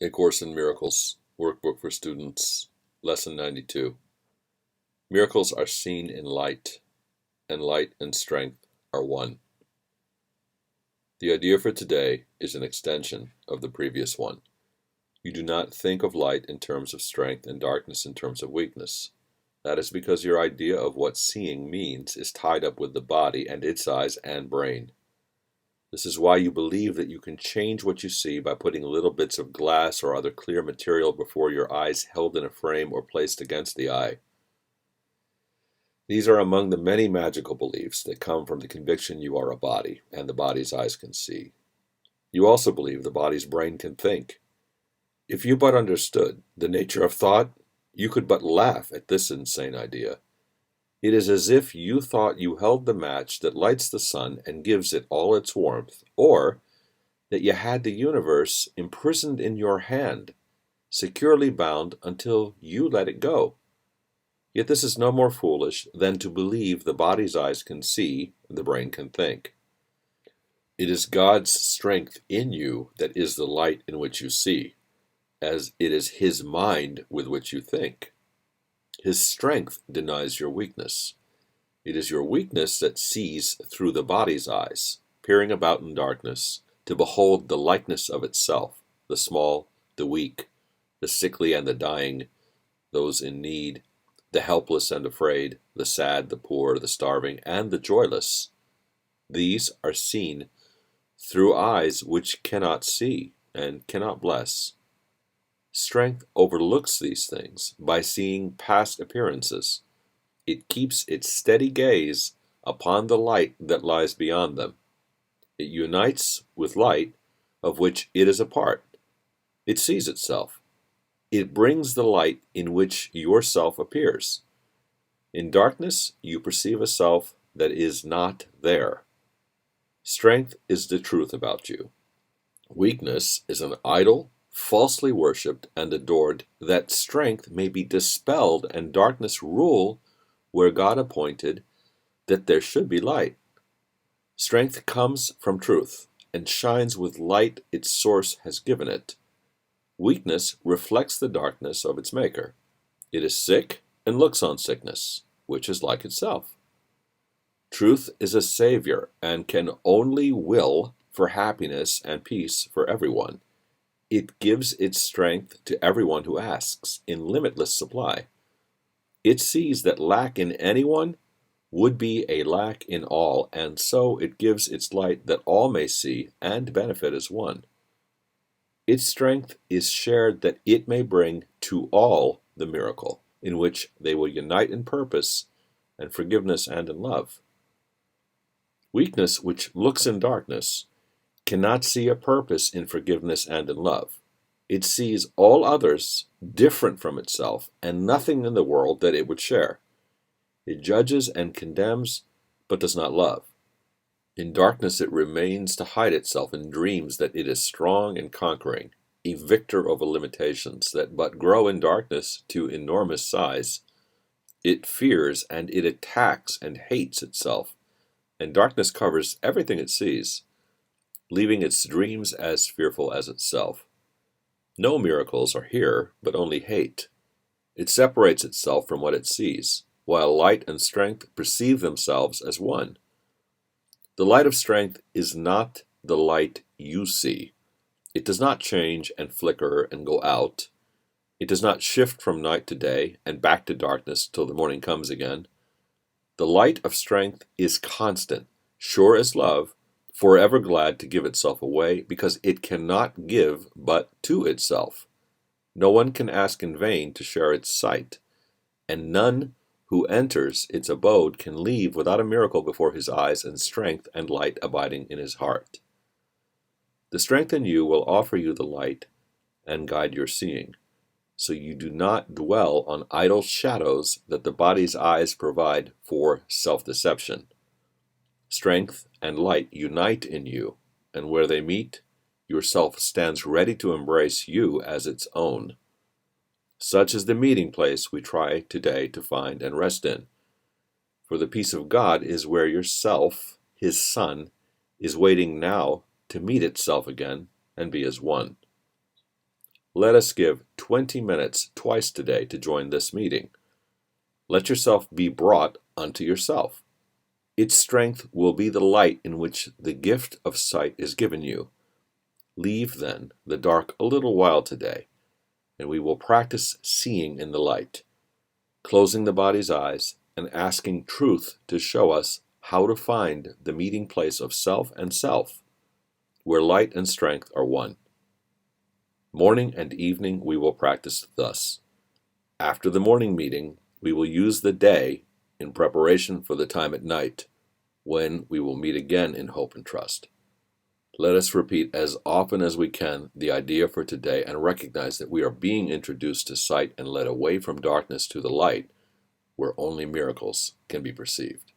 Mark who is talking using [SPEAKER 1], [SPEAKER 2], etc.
[SPEAKER 1] A Course in Miracles, Workbook for Students, Lesson 92. Miracles are seen in light, and light and strength are one. The idea for today is an extension of the previous one. You do not think of light in terms of strength and darkness in terms of weakness. That is because your idea of what seeing means is tied up with the body and its eyes and brain. This is why you believe that you can change what you see by putting little bits of glass or other clear material before your eyes, held in a frame or placed against the eye. These are among the many magical beliefs that come from the conviction you are a body, and the body's eyes can see. You also believe the body's brain can think. If you but understood the nature of thought, you could but laugh at this insane idea. It is as if you thought you held the match that lights the sun and gives it all its warmth, or that you had the universe imprisoned in your hand, securely bound until you let it go. Yet this is no more foolish than to believe the body's eyes can see, the brain can think. It is God's strength in you that is the light in which you see, as it is His mind with which you think. His strength denies your weakness. It is your weakness that sees through the body's eyes, peering about in darkness, to behold the likeness of itself, the small, the weak, the sickly and the dying, those in need, the helpless and afraid, the sad, the poor, the starving, and the joyless. These are seen through eyes which cannot see and cannot bless. Strength overlooks these things by seeing past appearances. It keeps its steady gaze upon the light that lies beyond them. It unites with light of which it is a part. It sees itself. It brings the light in which yourself appears. In darkness, you perceive a self that is not there. Strength is the truth about you. Weakness is an idol falsely worshipped and adored, that strength may be dispelled and darkness rule where God appointed that there should be light. Strength comes from truth and shines with light its source has given it. Weakness reflects the darkness of its maker. It is sick and looks on sickness, which is like itself. Truth is a savior and can only will for happiness and peace for everyone. It gives its strength to everyone who asks, in limitless supply. It sees that lack in anyone would be a lack in all, and so it gives its light that all may see and benefit as one. Its strength is shared that it may bring to all the miracle, in which they will unite in purpose and forgiveness and in love. Weakness, which looks in darkness, cannot see a purpose in forgiveness and in love. It sees all others different from itself and nothing in the world that it would share. It judges and condemns, but does not love. In darkness it remains to hide itself in dreams that it is strong and conquering, a victor over limitations that but grow in darkness to enormous size. It fears and it attacks and hates itself, and darkness covers everything it sees, leaving its dreams as fearful as itself. No miracles are here, but only hate. It separates itself from what it sees, while light and strength perceive themselves as one. The light of strength is not the light you see. It does not change and flicker and go out. It does not shift from night to day and back to darkness till the morning comes again. The light of strength is constant, sure as love, forever glad to give itself away, because it cannot give but to itself. No one can ask in vain to share its sight, and none who enters its abode can leave without a miracle before his eyes and strength and light abiding in his heart. The strength in you will offer you the light and guide your seeing, so you do not dwell on idle shadows that the body's eyes provide for self-deception. Strength and light unite in you, and where they meet, your self stands ready to embrace you as its own. Such is the meeting place we try today to find and rest in. For the peace of God is where your self, His Son, is waiting now to meet itself again and be as one. Let us give 20 minutes twice today to join this meeting. Let yourself be brought unto yourself. Its strength will be the light in which the gift of sight is given you. Leave, then, the dark a little while today, and we will practice seeing in the light, closing the body's eyes and asking truth to show us how to find the meeting place of self and self, where light and strength are one. Morning and evening we will practice thus. After the morning meeting, we will use the day in preparation for the time at night, when we will meet again in hope and trust. Let us repeat as often as we can the idea for today and recognize that we are being introduced to sight and led away from darkness to the light, where only miracles can be perceived.